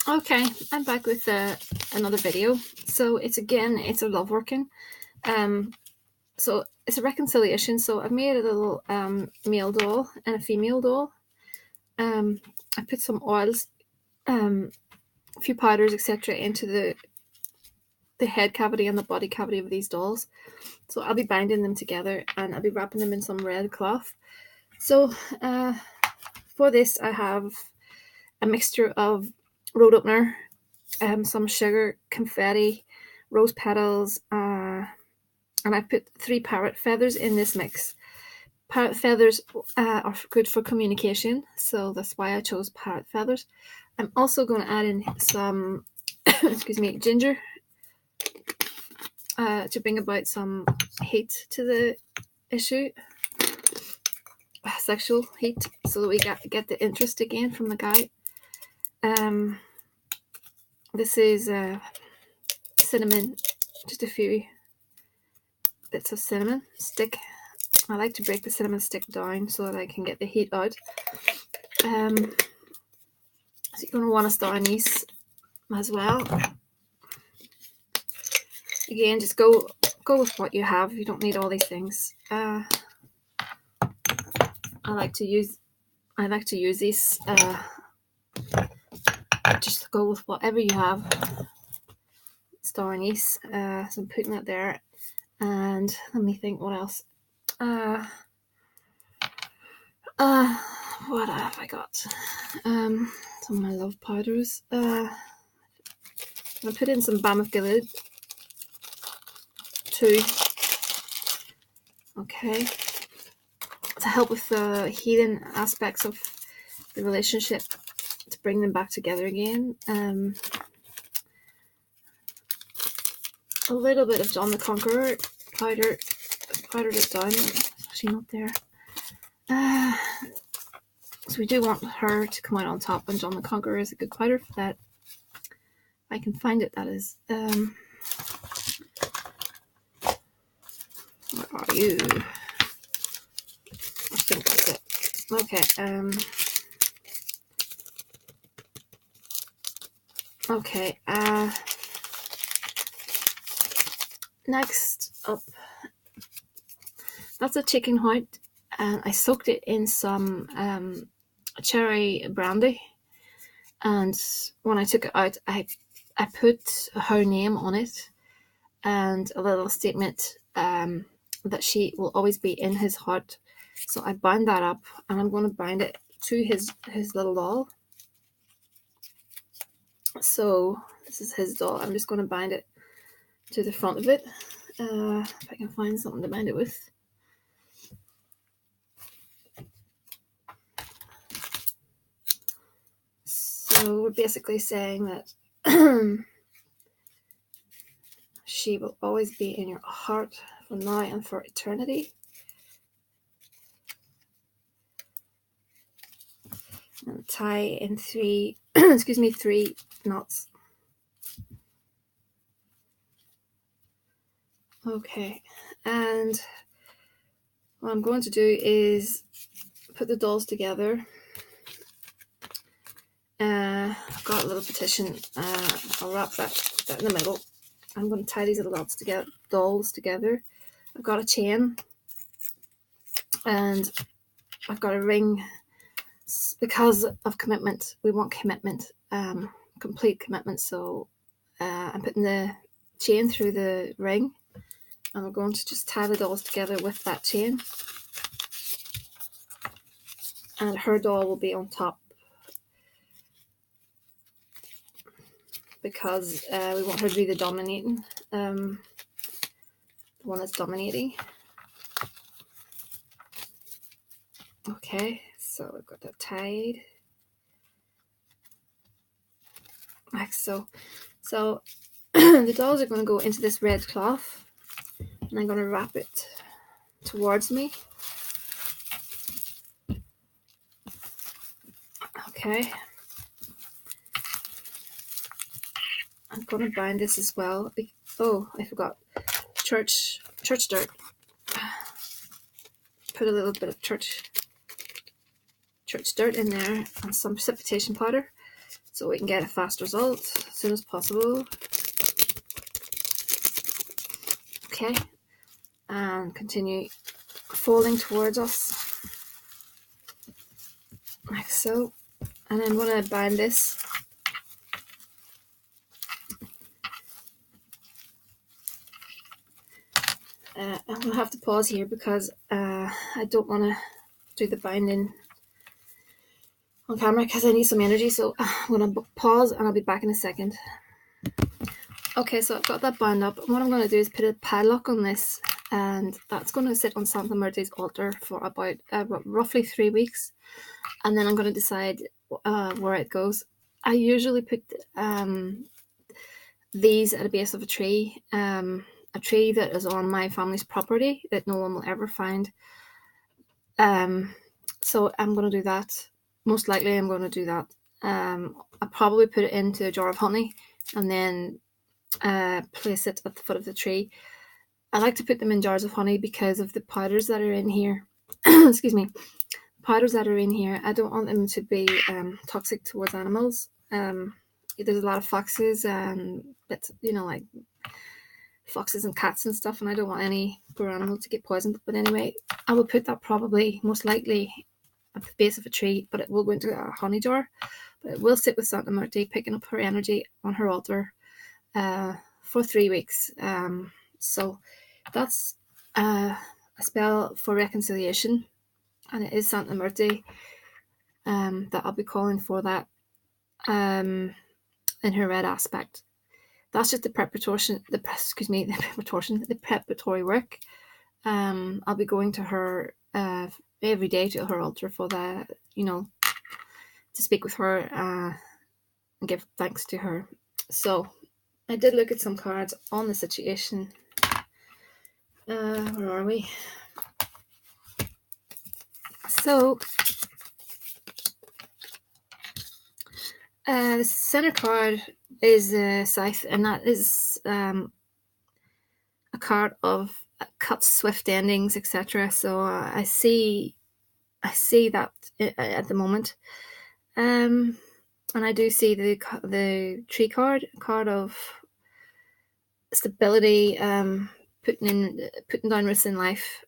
Okay, I'm back with another video. So it's a love working. So it's a reconciliation. So I've made a little male doll and a female doll. I put some oils, a few powders, etc. into the head cavity and the body cavity of these dolls. So I'll be binding them together and I'll be wrapping them in some red cloth. So for this I have a mixture of road opener, some sugar, confetti, rose petals, and I put 3 parrot feathers in this mix. Parrot feathers are good for communication, so that's why I chose parrot feathers. I'm also going to add in some ginger to bring about some heat to the issue, sexual heat, so that we get the interest again from the guy. This is cinnamon, just a few bits of cinnamon stick. I like to break the cinnamon stick down so that I can get the heat out. So you're going to want a star anise as well. Again, just go with what you have. You don't need all these things. I like to use these. Just go with whatever you have. Star anise. So I'm putting that there. And let me think, what else? What have I got? Some of my love powders. I put in some balm of Gilead too. Okay, to help with the healing aspects of the relationship, to bring them back together again. A little bit of John the Conqueror powdered it down. It's actually not there. So we do want her to come out on top, and John the Conqueror is a good powder for that. If I can find it, that is. Where are you? I think that's it. Okay. Okay. Next up, that's a chicken heart, and I soaked it in some cherry brandy. And when I took it out, I put her name on it and a little statement that she will always be in his heart. So I bind that up, and I'm going to bind it to his little doll. So this is his doll. I'm just going to bind it to the front of it. If I can find something to bind it with. So we're basically saying that she will always be in your heart for now and for eternity. And tie in 3 3 knots. Okay, and what I'm going to do is put the dolls together. I've got a little petition. I'll wrap that in the middle. I'm going to tie these little dolls together. I've got a chain, and I've got a ring. Because of commitment, we want commitment, complete commitment. So I'm putting the chain through the ring, and we're going to just tie the dolls together with that chain, and her doll will be on top because we want her to be the dominating, the one that's dominating. Okay, so we've got that tied like so. So the dolls are going to go into this red cloth, and I'm going to wrap it towards me. Okay. I'm going to bind this as well. Oh, I forgot. Church dirt. Put a little bit of church dirt in there and some precipitation powder. so we can get a fast result as soon as possible. Okay, and continue folding towards us like so. And I'm going to bind this. I'm going to have to pause here because I don't want to do the binding on camera because I need some energy. So I'm going to pause and I'll be back in a second. Okay, so I've got that bound up. What I'm going to do is put a padlock on this, and that's going to sit on Santa Marta's altar for about roughly 3 weeks. And then I'm going to decide where it goes. I usually put these at the base of a tree that is on my family's property that no one will ever find. So I'm going to do that. Most likely I'm going to do that. I'll probably put it into a jar of honey and then place it at the foot of the tree. I like to put them in jars of honey because of the powders that are in here. Excuse me. Powders that are in here, I don't want them to be toxic towards animals. There's a lot of foxes and like foxes and cats and stuff, and I don't want any poor animal to get poisoned. But anyway, I will put that probably most likely at the base of a tree, but it will go into a honey jar. But it will sit with Santa Marta, picking up her energy on her altar for 3 weeks. So that's a spell for reconciliation, and it is Santa Marta that I'll be calling for that in her red aspect. That's just the preparatory work. I'll be going to her every day to her altar for that, to speak with her and give thanks to her. So I did look at some cards on the situation. Where are we? So the center card is Scythe, and that is a card of cuts, swift endings, etc. So I see that at the moment, and I do see the tree card of stability, putting down roots in life.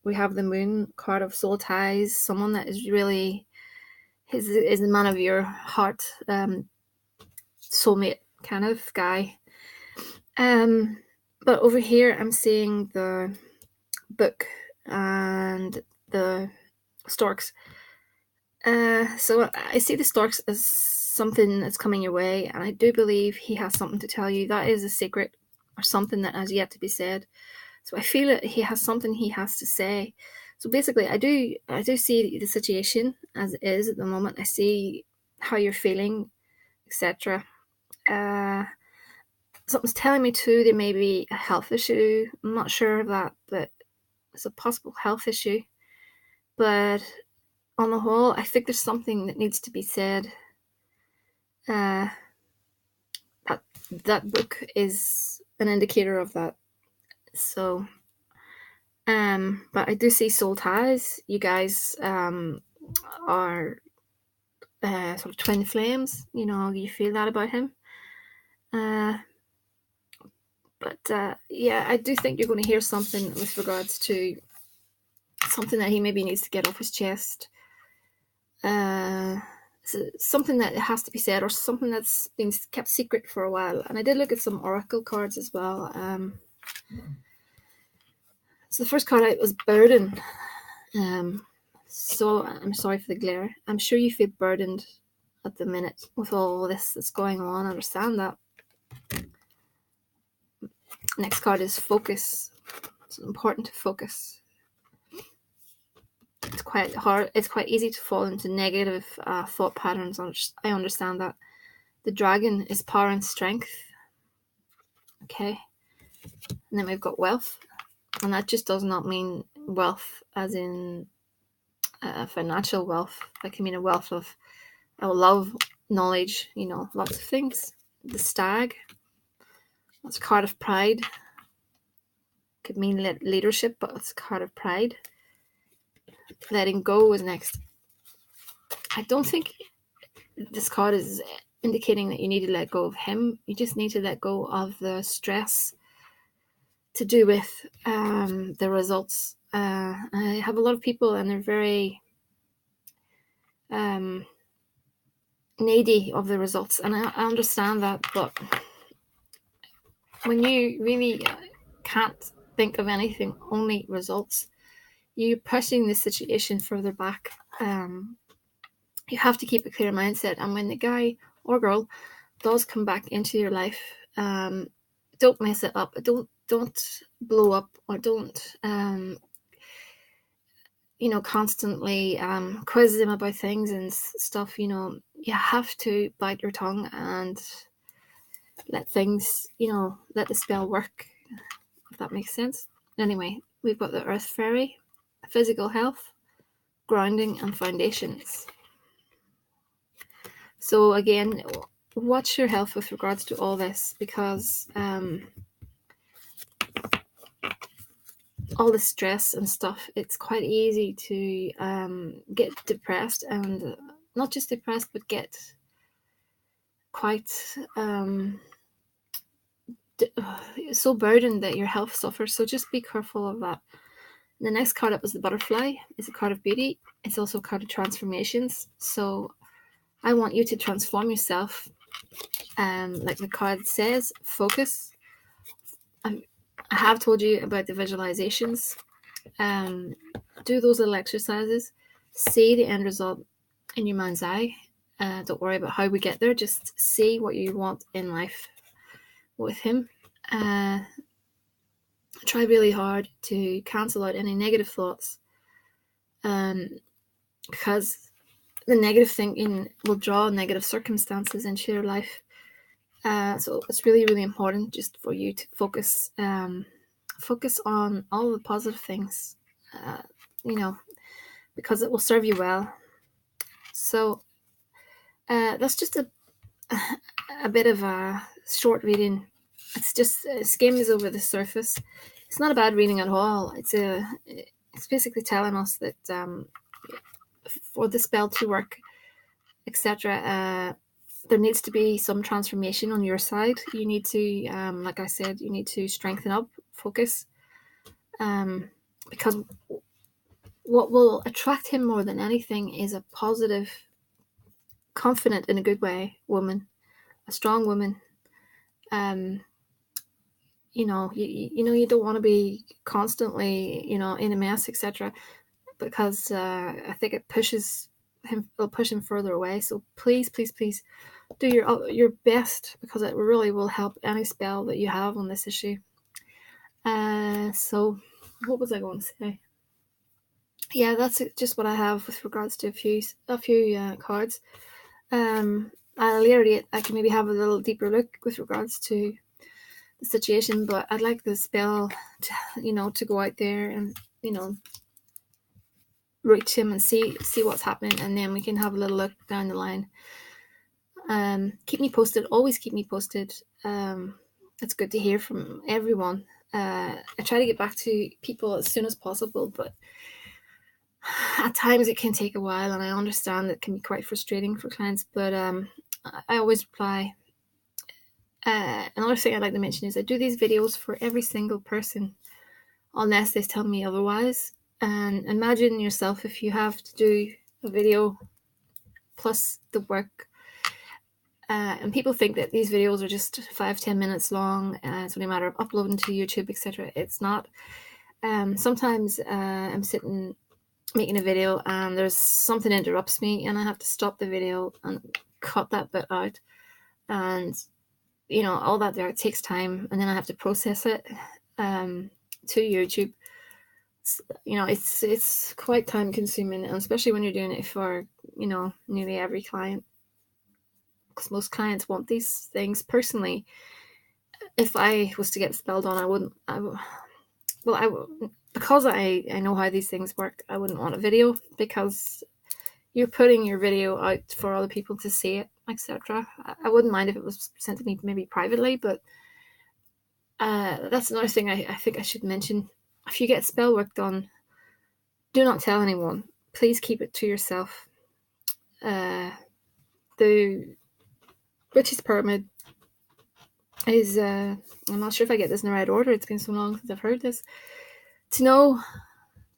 We have the moon card of soul ties, someone that is really is the man of your heart, soulmate kind of guy. But over here I'm seeing the book and the storks. So I see the storks as something that's coming your way, and I do believe he has something to tell you. That is a secret or something that has yet to be said. So I feel that he has something he has to say. So basically, I do see the situation as it is at the moment. I see how you're feeling, etc. Something's telling me too there may be a health issue. I'm not sure of that, but it's a possible health issue. But on the whole, I think there's something that needs to be said. That book is an indicator of that. So, but I do see soul ties. You guys are sort of twin flames. You feel that about him. But yeah, I do think you're going to hear something with regards to something that he maybe needs to get off his chest. Something that has to be said, or something that's been kept secret for a while. And I did look at some oracle cards as well. So the first card out was burden. So I'm sorry for the glare. I'm sure you feel burdened at the minute with all this that's going on. I understand that. Next card is focus. It's important to focus. It's quite hard. It's quite easy to fall into negative thought patterns. I understand that. The dragon is power and strength. Okay. And then we've got wealth. And that just does not mean wealth as in financial wealth. That can mean a wealth of love, knowledge, lots of things. The stag. That's a card of pride. Could mean leadership, but it's a card of pride. Letting go is next. I don't think this card is indicating that you need to let go of him. You just need to let go of the stress to do with the results. I have a lot of people, and they're very needy of the results, and I understand that, but when you really can't think of anything, only results, you're pushing the situation further back. You have to keep a clear mindset, and when the guy or girl does come back into your life, don't mess it up. Don't blow up, or don't constantly quiz them about things and stuff. You have to bite your tongue and let things, let the spell work, if that makes sense. Anyway, we've got the Earth Fairy, physical health, grounding, and foundations. So again, watch your health with regards to all this, because all the stress and stuff, it's quite easy to get depressed, and not just depressed, but get quite so burdened that your health suffers. So just be careful of that. The next card up is the Butterfly. It's a card of beauty. It's also a card of transformations. So I want you to transform yourself. Like the card says, focus. I have told you about the visualizations. Do those little exercises. See the end result in your mind's eye. Don't worry about how we get there. Just see what you want in life with him. Try really hard to cancel out any negative thoughts, because the negative thinking will draw negative circumstances into your life. So it's really, really important just for you to focus on all the positive things, because it will serve you well. So that's just a bit of a short reading. It's just skims over the surface. It's not a bad reading at all. It's basically telling us that for the spell to work, etc., there needs to be some transformation on your side. You need to, like I said, you need to strengthen up, focus, because what will attract him more than anything is a positive, confident in a good way woman, a strong woman. You don't want to be constantly, in a mess, etc., because I think it pushes him. Will push him further away. So please, please, please, do your best, because it really will help any spell that you have on this issue. So what was I going to say? Yeah, that's just what I have with regards to a few cards. Later I can maybe have a little deeper look with regards to the situation, but I'd like the spell to go out there and reach him and see what's happening, and then we can have a little look down the line. Keep me posted. Always keep me posted. It's good to hear from everyone. I try to get back to people as soon as possible, but at times it can take a while, and I understand it can be quite frustrating for clients, but I always reply. Another thing I'd like to mention is I do these videos for every single person, unless they tell me otherwise. And imagine yourself if you have to do a video plus the work. And people think that these videos are just 5-10 minutes long. It's only a matter of uploading to YouTube, etc. It's not. Sometimes I'm sitting making a video and there's something interrupts me, and I have to stop the video and cut that bit out. And all that there, it takes time, and then I have to process it to YouTube. It's quite time consuming, and especially when you're doing it for nearly every client, because most clients want these things. Personally, if I was to get the spell done, because I know how these things work, I wouldn't want a video, because you're putting your video out for other people to see it, etc. I wouldn't mind if it was sent to me maybe privately, but that's another thing I think I should mention. If you get spell work done, do not tell anyone. Please keep it to yourself. the British pyramid is, I'm not sure if I get this in the right order, it's been so long since I've heard this. To know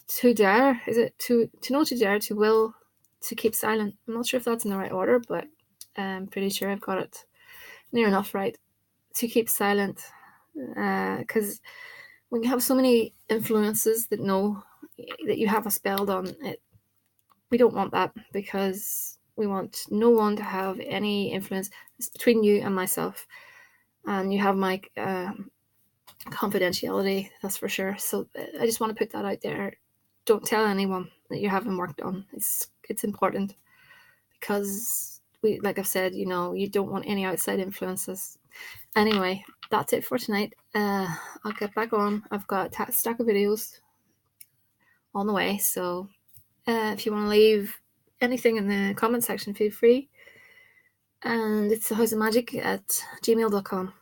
to dare, is it to know to dare, to will, to keep silent. I'm not sure if that's in the right order, but I'm pretty sure I've got it near enough right. To keep silent, because when you have so many influences that know that you have a spell on it, we don't want that, because we want no one to have any influence. It's between you and myself, and you have my confidentiality, that's for sure. So I just want to put that out there. Don't tell anyone that you haven't worked on. It's important, because we, like I've said, you don't want any outside influences. Anyway, that's it for tonight. I'll get back on. I've got a stack of videos on the way, so if you want to leave anything in the comment section, feel free. And it's thehouseofmagick at gmail.com.